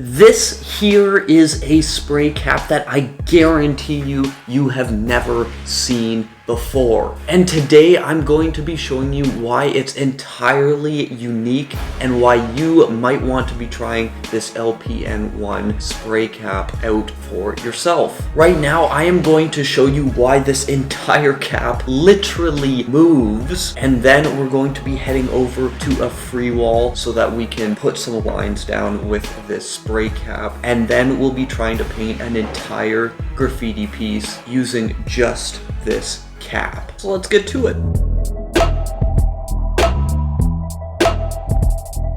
This here is a spray cap that I guarantee you have never seen before. And today I'm going to be showing you why it's entirely unique and why you might want to be trying this LPN1 spray cap out for yourself. Right now I am going to show you why this entire cap literally moves, and then we're going to be heading over to a free wall so that we can put some lines down with this spray cap, and then we'll be trying to paint an entire graffiti piece using just this cap. So let's get to it.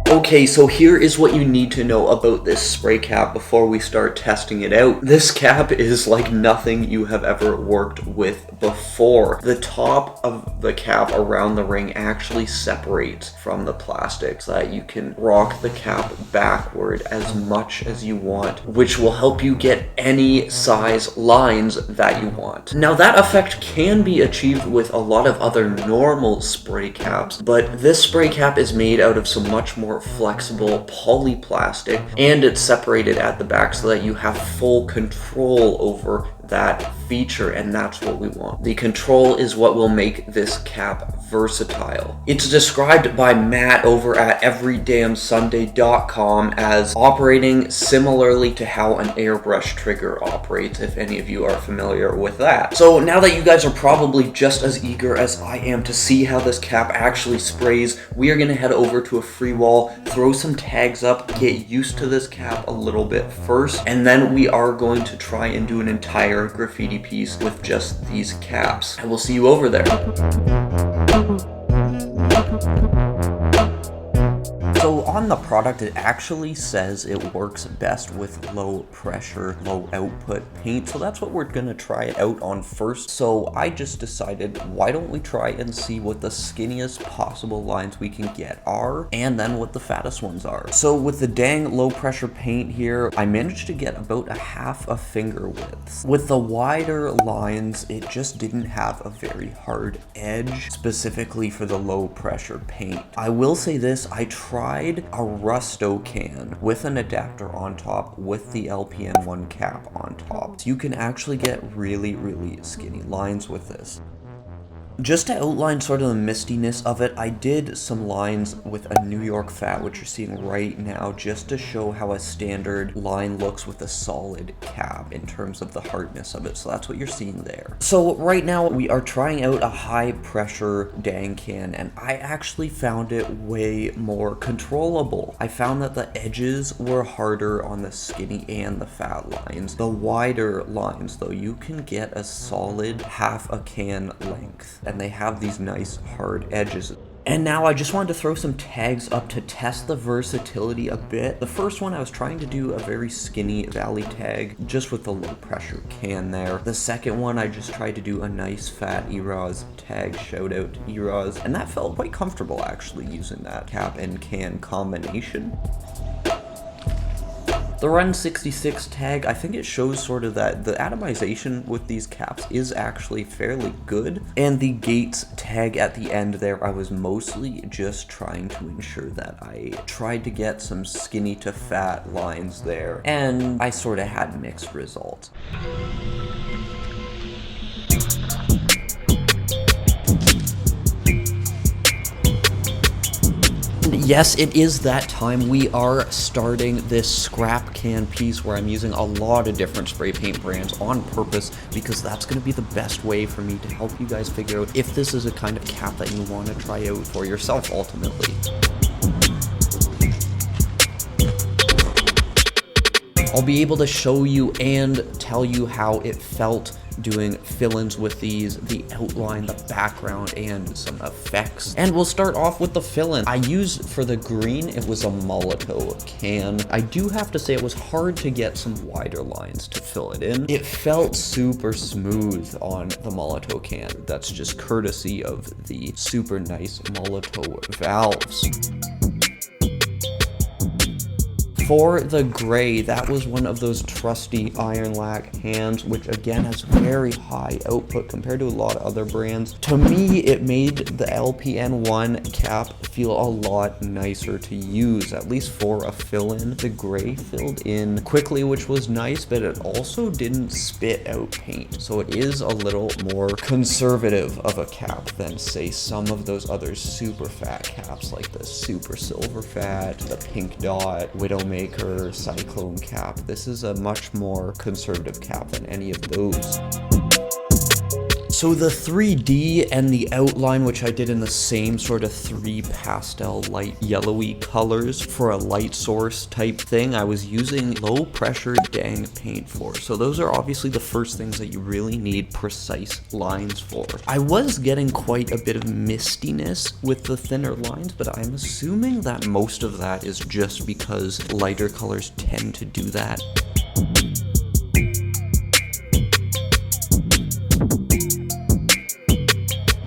Okay, so here is what you need to know about this spray cap before we start testing it out. This cap is like nothing you have ever worked with before. The top of the cap around the ring actually separates from the plastic so that you can rock the cap backward as much as you want, which will help you get any size lines that you want. Now that effect can be achieved with a lot of other normal spray caps, but this spray cap is made out of some much more flexible polyplastic, and it's separated at the back so that you have full control over that feature, and that's what we want. The control is what will make this cap versatile. It's described by Matt over at everydamnsunday.com as operating similarly to how an airbrush trigger operates, if any of you are familiar with that. So now that you guys are probably just as eager as I am to see how this cap actually sprays, we are gonna head over to a free wall, throw some tags up, get used to this cap a little bit first, and then we are going to try and do an entire graffiti piece with just these caps. I will see you over there. So on the product, it actually says it works best with low pressure, low output paint. So that's what we're gonna try it out on first. So I just decided, why don't we try and see what the skinniest possible lines we can get are, and then what the fattest ones are. So with the dang low pressure paint here, I managed to get about a half a finger width. With the wider lines, it just didn't have a very hard edge, specifically for the low pressure paint. I will say this, I tried a Rusto can with an adapter on top with the LPN1 cap on top. So you can actually get really, really skinny lines with this. Just to outline sort of the mistiness of it, I did some lines with a New York Fat, which you're seeing right now, just to show how a standard line looks with a solid cap in terms of the hardness of it. So that's what you're seeing there. So right now we are trying out a high pressure dang can, and I actually found it way more controllable. I found that the edges were harder on the skinny and the fat lines. The wider lines though, you can get a solid half a can length, and they have these nice hard edges. And now I just wanted to throw some tags up to test the versatility a bit. The first one, I was trying to do a very skinny valley tag just with the low pressure can there. The second one, I just tried to do a nice fat Eros tag, shout out to Eros, and that felt quite comfortable actually using that cap and can combination. The Run 66 tag, I think it shows sort of that the atomization with these caps is actually fairly good. And the Gates tag at the end there, I was mostly just trying to ensure that I tried to get some skinny to fat lines there, and I sort of had mixed results. Yes, it is that time. We are starting this scrap can piece where I'm using a lot of different spray paint brands on purpose, because that's going to be the best way for me to help you guys figure out if this is a kind of cap that you want to try out for yourself ultimately. I'll be able to show you and tell you how it felt doing fill-ins with these, the outline, the background, and some effects. And we'll start off with the fill-in. I used, for the green, it was a Molotov can. I do have to say it was hard to get some wider lines to fill it in. It felt super smooth on the Molotov can. That's just courtesy of the super nice Molotov valves. For the gray, that was one of those trusty iron lac hands, which again has very high output compared to a lot of other brands. To me, it made the LPN1 cap feel a lot nicer to use, at least for a fill-in. The gray filled in quickly, which was nice, but it also didn't spit out paint. So it is a little more conservative of a cap than, say, some of those other super fat caps like the Super Silver Fat, the Pink Dot, Widowmaker, Cyclone cap. This is a much more conservative cap than any of those. So the 3D and the outline, which I did in the same sort of 3 pastel light yellowy colors for a light source type thing, I was using low pressure dang paint for. So those are obviously the first things that you really need precise lines for. I was getting quite a bit of mistiness with the thinner lines, but I'm assuming that most of that is just because lighter colors tend to do that.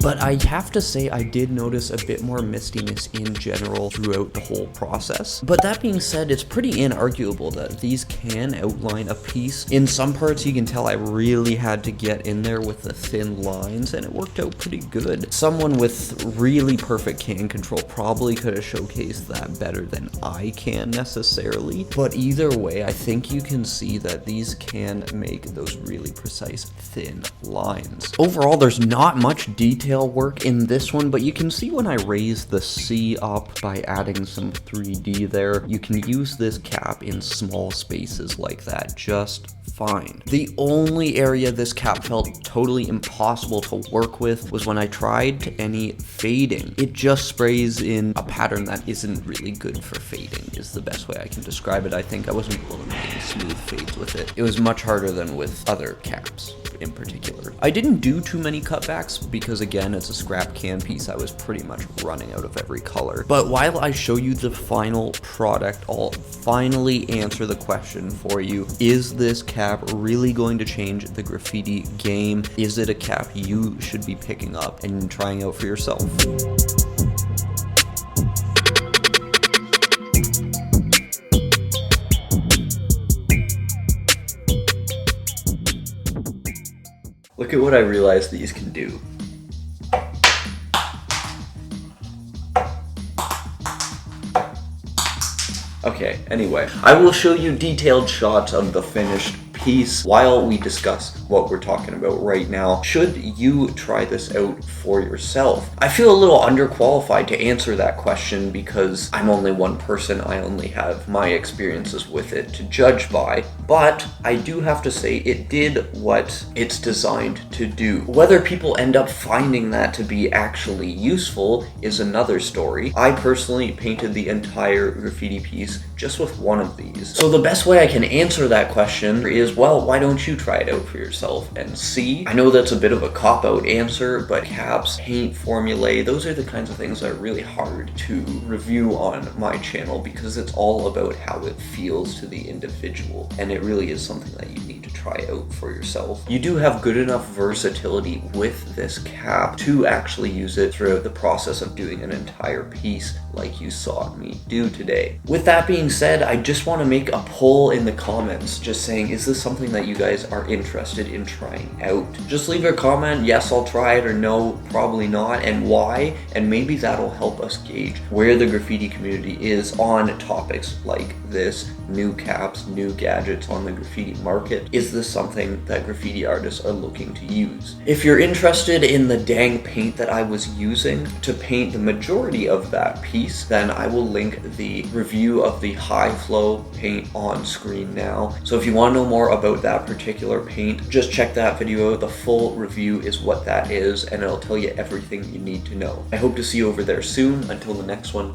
But I have to say I did notice a bit more mistiness in general throughout the whole process. But that being said, it's pretty inarguable that these can outline a piece. In some parts you can tell I really had to get in there with the thin lines, and it worked out pretty good. Someone with really perfect can control probably could have showcased that better than I can necessarily. But either way, I think you can see that these can make those really precise thin lines. Overall, there's not much detail work in this one, but you can see when I raise the C up by adding some 3D there, you can use this cap in small spaces like that just fine. The only area this cap felt totally impossible to work with was when I tried any fading. It just sprays in a pattern that isn't really good for fading, is the best way I can describe it. I think I wasn't able to make smooth fades with it. It was much harder than with other caps in particular. I didn't do too many cutbacks because, again, it's a scrap can piece. I was pretty much running out of every color. But while I show you the final product, I'll finally answer the question for you. Is this cap really going to change the graffiti game? Is it a cap you should be picking up and trying out for yourself? Look at what I realized these can do. Okay, anyway, I will show you detailed shots of the finished piece while we discuss what we're talking about right now. Should you try this out for yourself? I feel a little underqualified to answer that question because I'm only one person. I only have my experiences with it to judge by, but I do have to say it did what it's designed to do. Whether people end up finding that to be actually useful is another story. I personally painted the entire graffiti piece just with one of these. So the best way I can answer that question is, well, why don't you try it out for yourself and see? I know that's a bit of a cop-out answer, but caps, paint formulae, those are the kinds of things that are really hard to review on my channel because it's all about how it feels to the individual, and it really is something that you need to try out for yourself. You do have good enough versatility with this cap to actually use it throughout the process of doing an entire piece like you saw me do today. With that being said, I just want to make a poll in the comments just saying, is this something that you guys are interested in trying out? Just leave a comment, yes, I'll try it, or no, probably not, and why, and maybe that'll help us gauge where the graffiti community is on topics like this, new caps, new gadgets on the graffiti market. Is this something that graffiti artists are looking to use? If you're interested in the dang paint that I was using to paint the majority of that piece, then I will link the review of the high flow paint on screen now. So if you want to know more about that particular paint, just check that video out. The full review is what that is, and it'll tell you everything you need to know. I hope to see you over there soon. Until the next one,